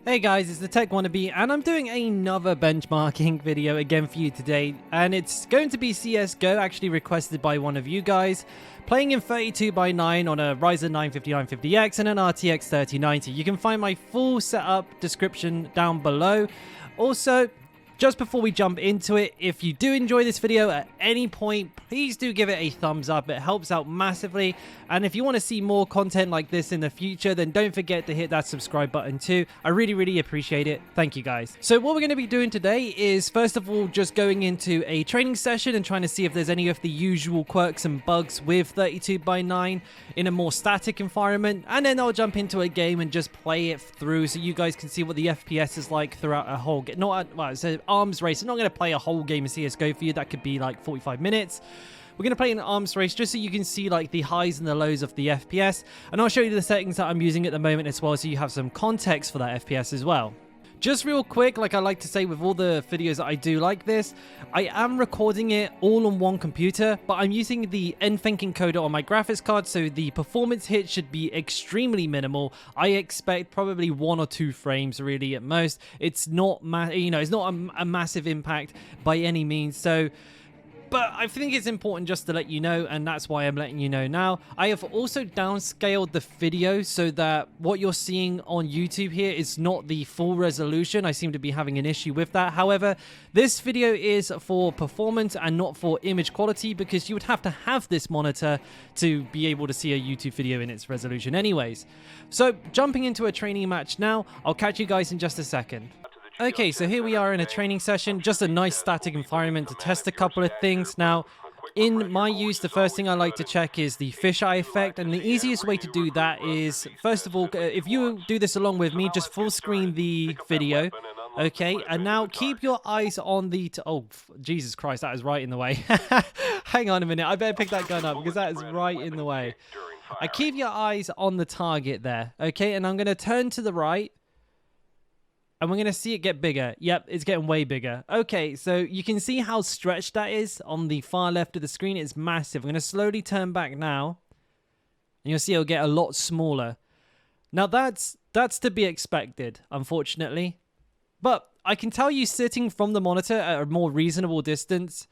Hey guys, it's the Tech Wannabe, and I'm doing another benchmarking video again for you today, and it's going to be CSGO, actually requested by one of you guys, playing in 32:9 on a Ryzen 9 5950X and an RTX 3090. You can find my full setup description down below. Also, just before we jump into it, if you do enjoy this video at any point, please do give it a thumbs up. It helps out massively. And if you want to see more content like this in the future, then don't forget to hit that subscribe button too. I really appreciate it. Thank you guys. So what we're going to be doing today is, first of all, just going into a training session and trying to see if there's any of the usual quirks and bugs with 32:9 in a more static environment. And then I'll jump into a game and just play it through so you guys can see what the FPS is like throughout a whole game. Well, it's an arms race. I'm not going to play a whole game of CSGO for you. That could be like 45 minutes. We're going to play an arms race just so you can see like the highs and the lows of the FPS. And I'll show you the settings that I'm using at the moment as well, so you have some context for that FPS as well. Just real quick, like I like to say with all the videos that I do like this, I am recording it all on one computer, but I'm using the NVMe encoder on my graphics card, so the performance hit should be extremely minimal. I expect probably 1 or 2 frames really at most. It's not, it's not a massive impact by any means. So, but I think it's important just to let you know, and that's why I'm letting you know now. I have also downscaled the video so that what you're seeing on YouTube here is not the full resolution. I seem to be having an issue with that. However, this video is for performance and not for image quality, because you would have to have this monitor to be able to see a YouTube video in its resolution anyways. So jumping into a training match now, I'll catch you guys in just a second. Okay, so here we are in a training session, just a nice static environment to test a couple of things. Now, in my use, the first thing I like to check is the Fisheye Effect, and the easiest way to do that is, first of all, if you do this along with me, just full screen the video, okay? And now keep your eyes on the... Oh, Jesus Christ, that is right in the way. Hang on a minute, I better pick that gun up because that is right in the way. I keep your eyes on the target there, okay? And I'm going to turn to the right. And we're going to see it get bigger. Yep, it's getting way bigger. Okay, so you can see how stretched that is on the far left of the screen. It's massive. I'm going to slowly turn back now. And you'll see it'll get a lot smaller. Now, that's to be expected, unfortunately. But I can tell you, sitting from the monitor at a more reasonable distance,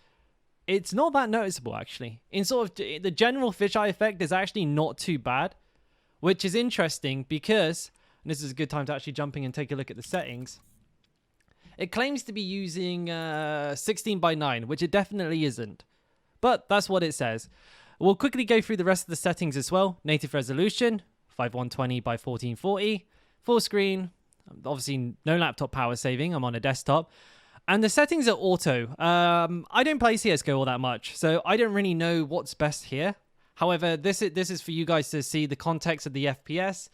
it's not that noticeable, actually. In sort of the general fisheye effect is actually not too bad, which is interesting because... And this is a good time to actually jump in and take a look at the settings. It claims to be using 16:9, which it definitely isn't. But that's what it says. We'll quickly go through the rest of the settings as well. Native resolution, 5120 by 1440. Full screen. Obviously, no laptop power saving. I'm on a desktop. And the settings are auto. I don't play CSGO all that much, so I don't really know what's best here. However, this is for you guys to see the context of the FPS.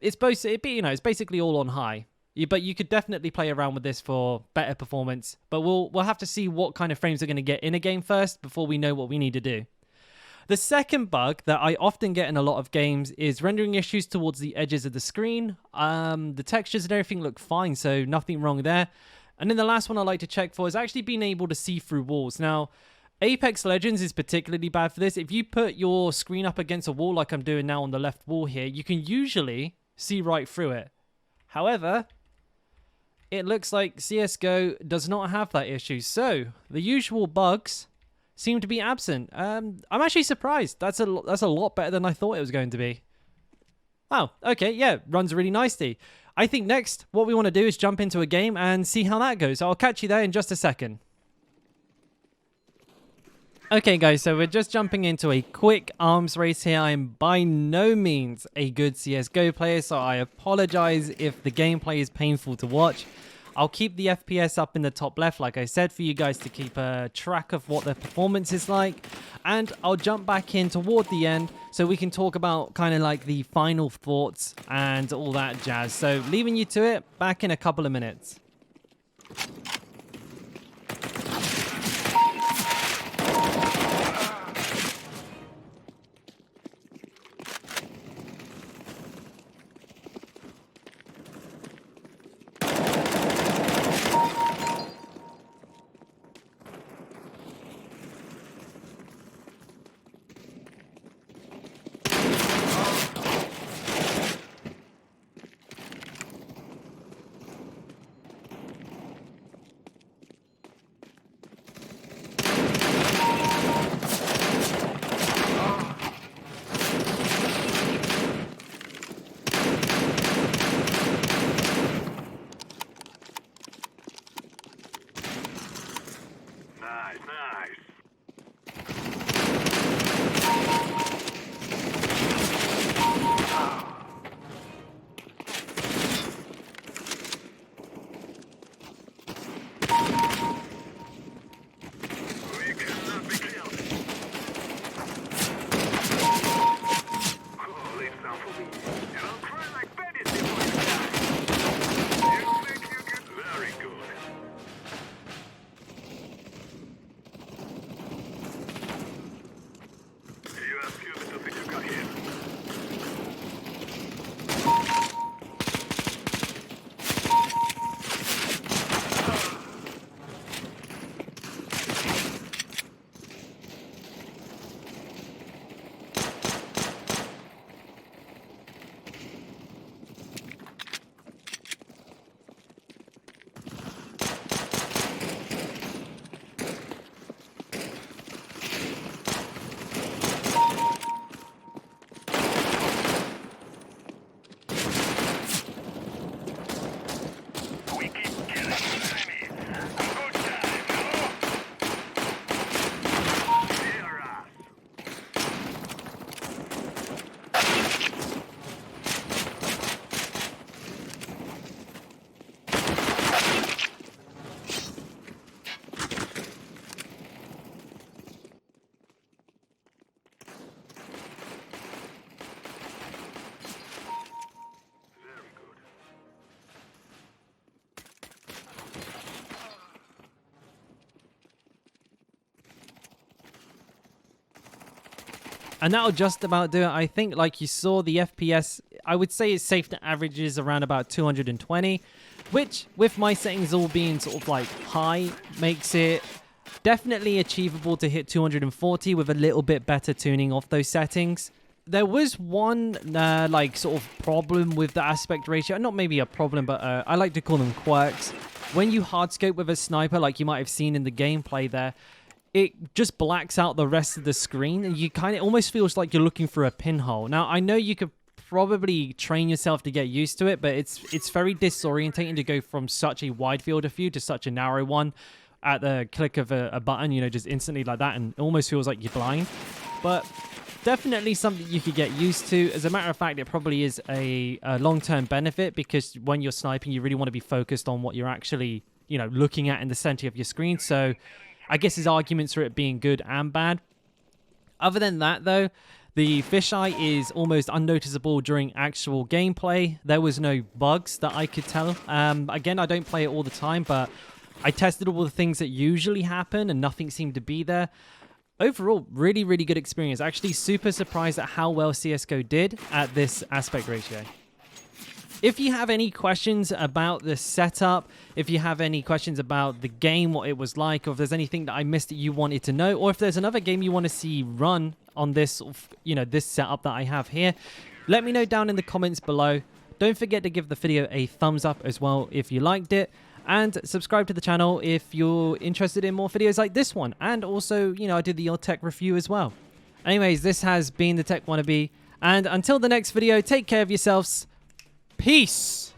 It's basically all on high, but you could definitely play around with this for better performance. But we'll have to see what kind of frames are going to get in a game first before we know what we need to do. The second bug that I often get in a lot of games is rendering issues towards the edges of the screen. The textures and everything look fine, so nothing wrong there. And then the last one I like to check for is actually being able to see through walls. Now, Apex Legends is particularly bad for this. If you put your screen up against a wall like I'm doing now on the left wall here, you can usually see right through it. However, it looks like CSGO does not have that issue. So the usual bugs seem to be absent. I'm actually surprised. That's a lot better than I thought it was going to be. Oh, okay, yeah, runs really nicely. I think next what we want to do is jump into a game and see how that goes. So I'll catch you there in just a second. Okay guys, so we're just jumping into a quick arms race here. I am by no means a good CSGO player, so I apologize if the gameplay is painful to watch. I'll keep the FPS up in the top left, like I said, for you guys to keep track of what the performance is like. And I'll jump back in toward the end so we can talk about kind of like the final thoughts and all that jazz. So leaving you to it, back in a couple of minutes. And that'll just about do it. I think, like you saw, the FPS, I would say it's safe to averages around about 220, which with my settings all being sort of like high, makes it definitely achievable to hit 240 with a little bit better tuning of those settings. There was one like sort of problem with the aspect ratio. Not maybe a problem, but I like to call them quirks. When you hardscope with a sniper, like you might have seen in the gameplay there, it just blacks out the rest of the screen, and you kind of almost feels like you're looking for a pinhole. Now, I know you could probably train yourself to get used to it, but it's very disorientating to go from such a wide field of view to such a narrow one at the click of a button, you know, just instantly like that, and it almost feels like you're blind. But definitely something you could get used to. As a matter of fact, it probably is a long-term benefit, because when you're sniping, you really want to be focused on what you're actually, you know, looking at in the center of your screen. So I guess there's arguments for it being good and bad. Other than that, though, the fisheye is almost unnoticeable during actual gameplay. There was no bugs that I could tell. Again, I don't play it all the time, but I tested all the things that usually happen, and nothing seemed to be there. Overall, really, really good experience. Actually, super surprised at how well CSGO did at this aspect ratio. If you have any questions about the setup, if you have any questions about the game, what it was like, or if there's anything that I missed that you wanted to know, or if there's another game you want to see run on this, you know, this setup that I have here, let me know down in the comments below. Don't forget to give the video a thumbs up as well if you liked it, and subscribe to the channel if you're interested in more videos like this one. And also, you know, I did the odd tech review as well. Anyways, this has been the Tech Wannabe, and until the next video, take care of yourselves. Peace!